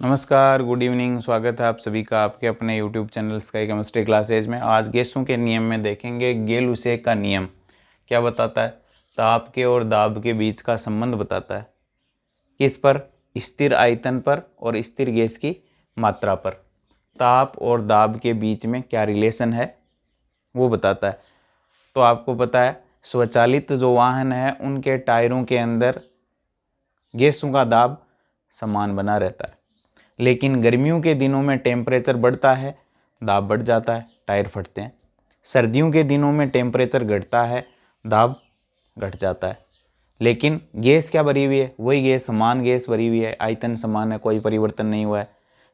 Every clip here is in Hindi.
नमस्कार, गुड इवनिंग। स्वागत है आप सभी का आपके अपने YouTube channel sky chemistry classes में। आज गैसों के नियम में देखेंगे गेल-लुसेक का नियम क्या बताता है। ताप के और दाब के बीच का संबंध बताता है। किस पर? स्थिर आयतन पर और स्थिर गैस की मात्रा पर ताप और दाब के बीच में क्या रिलेशन है वो बताता है। तो आपको पता है स्वचालित जो वाहन है उनके टायरों के अंदर गैसों का दाब समान बना रहता है, लेकिन गर्मियों के दिनों में टेम्परेचर बढ़ता है, दाब बढ़ जाता है, टायर फटते हैं। सर्दियों के दिनों में टेम्परेचर घटता है, दाब घट जाता है। लेकिन गैस क्या भरी हुई है? वही गैस, समान गैस भरी हुई है, आयतन समान है, कोई परिवर्तन नहीं हुआ है।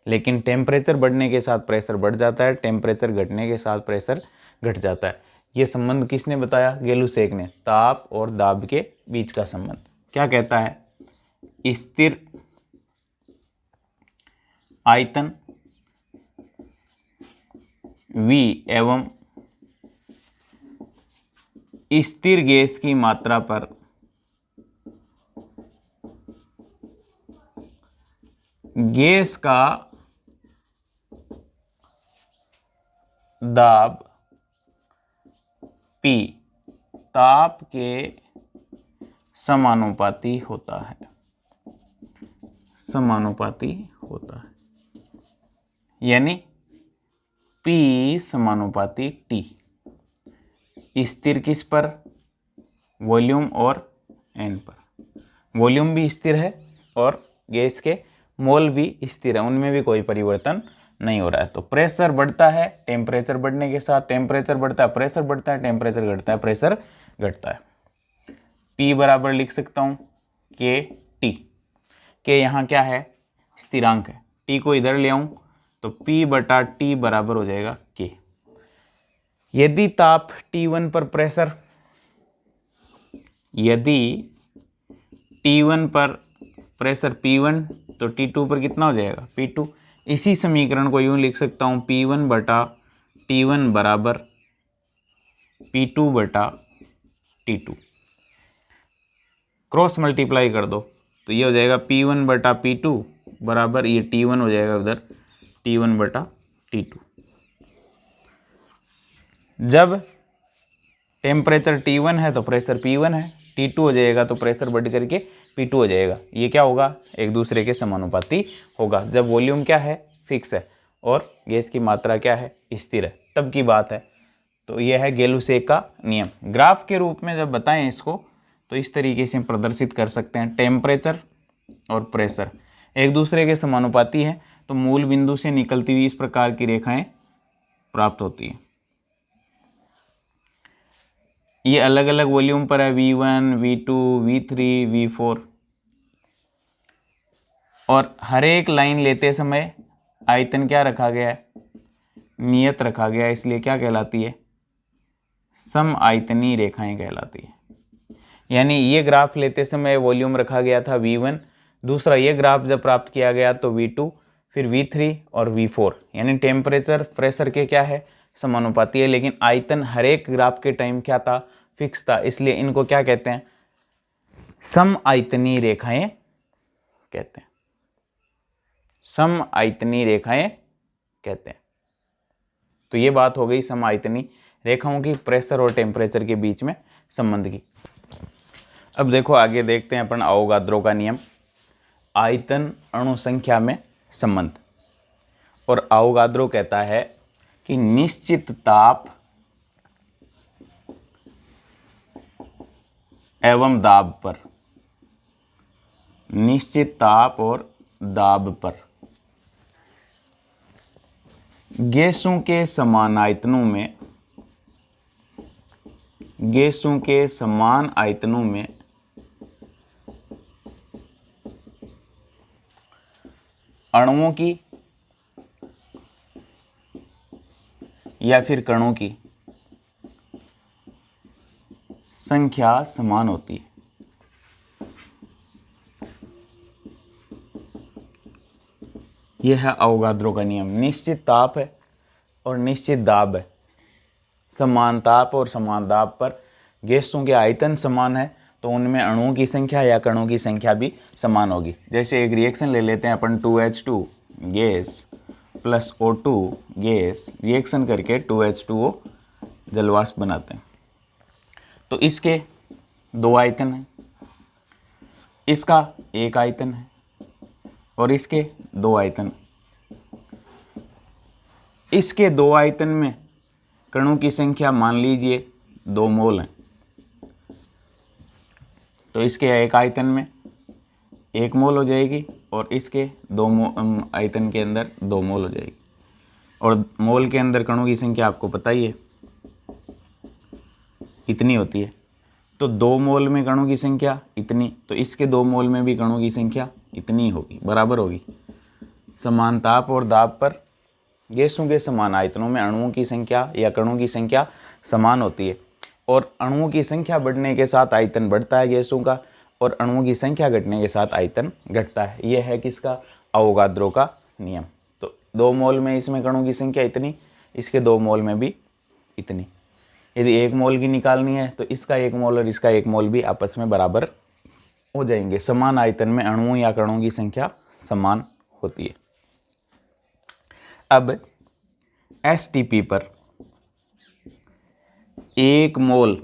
लेकिन टेम्परेचर बढ़ने के साथ प्रेशर बढ़ जाता है, टेम्परेचर घटने के साथ प्रेशर घट जाता है। ये संबंध किसने बताया? गेल-लुसेक ने। ताप और दाब के बीच का संबंध क्या कहता है? स्थिर आयतन V एवं स्थिर गैस की मात्रा पर गैस का दाब P ताप के समानुपाती होता है। समानुपाती होता है यानी P समानुपाती T। स्थिर किस पर? वॉल्यूम और N पर। वॉल्यूम भी स्थिर है और गैस के मोल भी स्थिर है, उनमें भी कोई परिवर्तन नहीं हो रहा है। तो प्रेशर बढ़ता है टेम्परेचर बढ़ने के साथ, टेम्परेचर बढ़ता है प्रेशर बढ़ता है, टेम्परेचर घटता है प्रेशर घटता है। P बराबर लिख सकता हूँ के टी। के यहाँ क्या है? स्थिरांक है। T को इधर ले आऊँ तो P बटा T बराबर हो जाएगा K। यदि ताप T1 पर प्रेशर, यदि T1 पर प्रेशर P1 तो T2 पर कितना हो जाएगा? P2। इसी समीकरण को यूँ लिख सकता हूँ P1 बटा T1 बराबर P2 बटा T2। क्रॉस मल्टीप्लाई कर दो तो ये हो जाएगा P1 बटा P2 बराबर ये T1 हो जाएगा उधर T1 बटा T2। जब टेम्परेचर T1 है तो प्रेशर P1 है, T2 हो जाएगा तो प्रेशर बढ़ करके P2 हो जाएगा। ये क्या होगा? एक दूसरे के समानुपाती होगा। जब वॉल्यूम क्या है? फिक्स है और गैस की मात्रा क्या है? स्थिर है, तब की बात है। तो यह है गेल-लुसेक का नियम। ग्राफ के रूप में जब बताएं इसको तो इस तरीके से प्रदर्शित कर सकते हैं। टेम्परेचर और प्रेशर एक दूसरे के समानुपाती हैं तो मूल बिंदु से निकलती हुई इस प्रकार की रेखाएं प्राप्त होती हैं। ये अलग अलग वॉल्यूम पर है, V1, V2, V3, V4। और हर एक लाइन लेते समय आयतन क्या रखा गया है? नियत रखा गया है, इसलिए क्या कहलाती है? सम आयतनी रेखाएं कहलाती है। यानी ये ग्राफ लेते समय वॉल्यूम रखा गया था V1, दूसरा ये ग्राफ जब प्राप्त किया गया तो V2, फिर V3 और V4। यानी टेम्परेचर प्रेशर के क्या है? समानुपाती है, लेकिन आयतन हर एक ग्राफ के टाइम क्या था? फिक्स था। इसलिए इनको क्या कहते हैं? सम आयतनी रेखाएं कहते हैं। सम आयतनी रेखाएं कहते हैं। तो ये बात हो गई सम आयतनी रेखाओं की प्रेशर और टेम्परेचर के बीच में संबंध की। अब देखो आगे देखते हैं अपन अवोगाद्रो का नियम, आयतन अणु संख्या में संबंध। और अवोगाद्रो कहता है कि निश्चित ताप एवं दाब पर, निश्चित ताप और दाब पर गैसों के समान आयतनों में, गैसों के समान आयतनों में अणुओं की या फिर कणों की संख्या समान होती है। यह है अवोगाद्रो का नियम। निश्चित ताप है और निश्चित दाब है। समान ताप और समान दाब पर गैसों के आयतन समान है तो उनमें अणुओं की संख्या या कणों की संख्या भी समान होगी। जैसे एक रिएक्शन ले लेते हैं अपन 2H2 gas plus O2 gas reaction करके 2H2O जलवाष्प बनाते हैं। तो इसके दो आयतन हैं, इसका एक आयतन है और इसके दो आयतन। इसके दो आयतन में कणों की संख्या मान लीजिए 2 मोल है, तो इसके एक आयतन में 1 मोल हो जाएगी और इसके आयतन के अंदर 2 मोल हो जाएगी। और मोल के अंदर कणों की संख्या आपको पता ही है इतनी होती है। तो 2 मोल में कणों की संख्या इतनी, तो इसके 2 मोल में भी कणों की संख्या इतनी होगी, बराबर होगी। समान ताप और दाब पर गैसों के समान आयतनों में अणुओं की संख्या या कणों की संख्या समान होती है और अणुओं की संख्या बढ़ने के साथ आयतन बढ़ता है गैसों का और अणुओं की संख्या घटने के साथ आयतन घटता है। यह है किसका? अवोगाद्रो का नियम। तो 2 मोल में इसमें कणों की संख्या इतनी, इसके 2 मोल में भी इतनी। यदि 1 मोल की निकालनी है तो इसका 1 मोल और इसका 1 मोल भी आपस में बराबर हो जाएंगे। समान आयतन में अणुओं या कणों की संख्या समान होती है। अब STP पर 1 मोल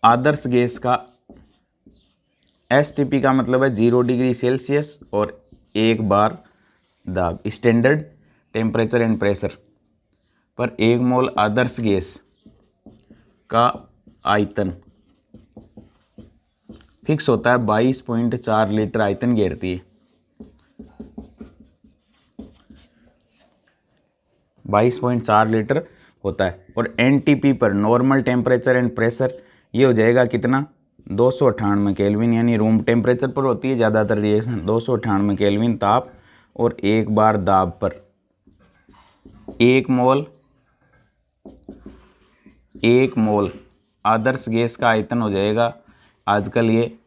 आदर्श गैस का, STP का मतलब है 0 डिग्री सेल्सियस और 1 बार दाब, स्टैंडर्ड टेम्परेचर एंड प्रेशर पर 1 मोल आदर्श गैस का आयतन फिक्स होता है 22.4 लीटर आयतन घेरती है। 22.4 लीटर होता है। और NTP पर नॉर्मल टेम्परेचर एंड प्रेशर ये हो जाएगा कितना? 298 केल्विन, यानी रूम टेम्परेचर पर होती है ज़्यादातर रिएक्शन। 298 केल्विन ताप और 1 बार दाब पर 1 मोल आदर्श गैस का आयतन हो जाएगा आजकल ये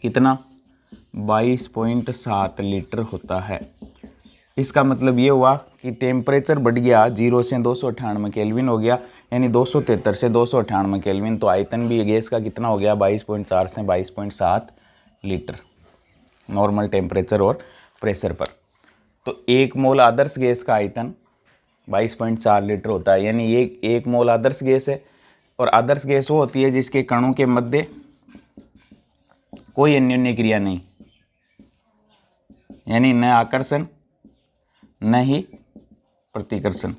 कितना? 22.7 लीटर होता है। इसका मतलब ये हुआ कि टेम्परेचर बढ़ गया 0 से 298 केल्विन हो गया, यानी 273 से 298 केल्विन। तो आयतन भी गैस का कितना हो गया? 22.4 से 22.7 लीटर नॉर्मल टेम्परेचर और प्रेशर पर। तो 1 मोल आदर्श गैस का आयतन 22.4 लीटर होता है, यानी ये 1 मोल आदर्श गैस है। और आदर्श गैस वो होती है जिसके कणों के मध्य कोई अन्योन्य क्रिया नहीं, यानी न आकर्षण न ही प्रतिकर्षण,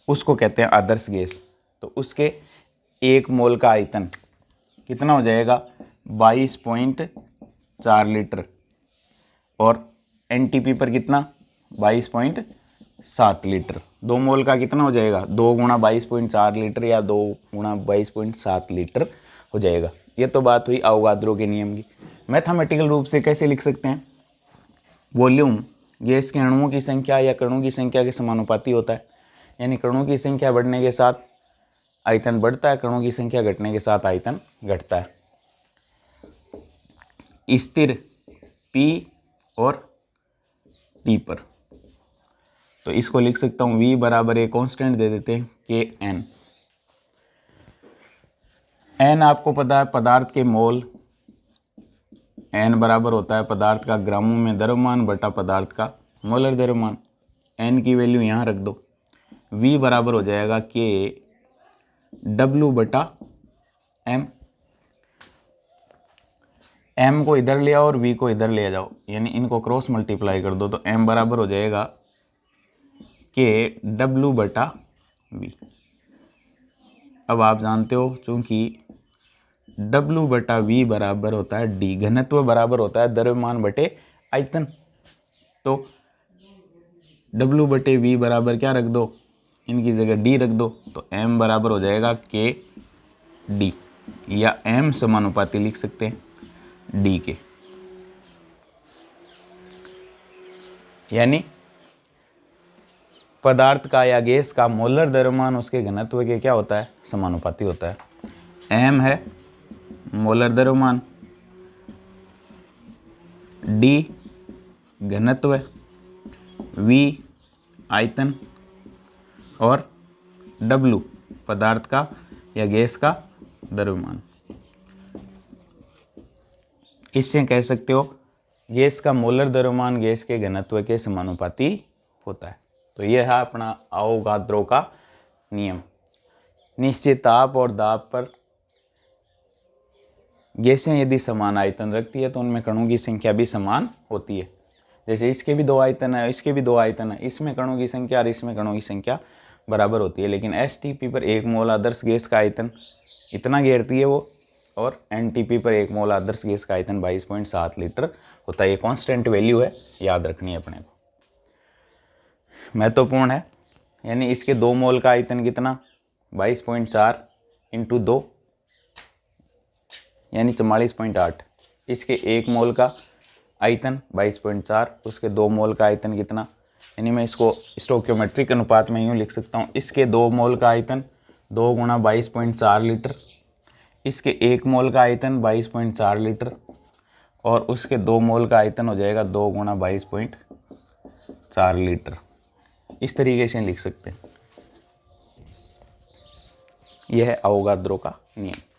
उसको कहते हैं आदर्श गैस। तो उसके 1 मोल का आयतन कितना हो जाएगा? 22.4 लीटर। और NTP पर कितना? 22.7 लीटर। 2 मोल का कितना हो जाएगा? 2 गुणा 22.4 लीटर या 2 गुणा 22.7 लीटर हो जाएगा। ये तो बात हुई अवोगाद्रो के नियम की। मैथमेटिकल रूप से कैसे लिख सकते हैं? वॉल्यूम गैस के अणुओं की संख्या या कणों की संख्या के समानुपाती होता है, यानी कणों की संख्या बढ़ने के साथ आयतन बढ़ता है, कणों की संख्या घटने के साथ आयतन घटता है। स्थिर P और T पर, तो इसको लिख सकता हूँ V बराबर एक कांस्टेंट दे देते हैं Kn। N आपको पता है पदार्थ के मोल, N बराबर होता है पदार्थ का ग्रामों में द्रव्यमान बटा पदार्थ का मोलर द्रव्यमान। N की वैल्यू यहाँ रख दो। V बराबर हो जाएगा KW बटा M। M को इधर ले आओ और V को इधर ले जाओ, यानी इनको क्रॉस मल्टीप्लाई कर दो, तो M बराबर हो जाएगा KW बटा V। अब आप जानते हो चूंकि W बटा V बराबर होता है D, घनत्व बराबर होता है द्रव्यमान बटे आयतन। तो W बटे V बराबर क्या रख दो? इनकी जगह D रख दो, तो M बराबर हो जाएगा KD, या M समानुपाती लिख सकते हैं D के, यानी पदार्थ का या गैस का मोलर द्रव्यमान उसके घनत्व के क्या होता है? समानुपाती होता है। M है मोलर द्रव्यमान, D घनत्व, V आयतन और W पदार्थ का या गैस का द्रव्यमान। इससे कह सकते हो गैस का मोलर द्रव्यमान गैस के घनत्व के समानुपाती होता है। तो यह है अपना अवोगाद्रो का नियम। निश्चित ताप और दाब पर गैसें यदि समान आयतन रखती है तो उनमें कणों की संख्या भी समान होती है। जैसे इसके भी 2 आयतन है, इसके भी 2 आयतन है, इसमें कणों की संख्या और इसमें कणों की संख्या बराबर होती है। लेकिन एसटीपी पर 1 मोल आदर्श गैस का आयतन इतना घेरती है वो, और एनटीपी पर 1 मोल आदर्श गैस का आयतन 22.7 लीटर होता है। ये कांस्टेंट वैल्यू है, याद रखनी है अपने को, महत्वपूर्ण है। यानी इसके 2 मोल का आयतन कितना, 22.4 इंटू 2 यानी 44.8। इसके 1 मोल का आयतन 22.4, उसके 2 मोल का आयतन कितना, यानी मैं इसको स्टोइकियोमेट्रिक अनुपात में यूँ लिख सकता हूँ। इसके 2 मोल का आयतन 2 गुणा 22.4 लीटर, इसके 1 मोल का आयतन 22.4 लीटर, और उसके 2 मोल का आयतन हो जाएगा 2 गुणा 22.4 लीटर। इस तरीके से लिख सकते हैं। यह है अवोगाद्रो का नियम।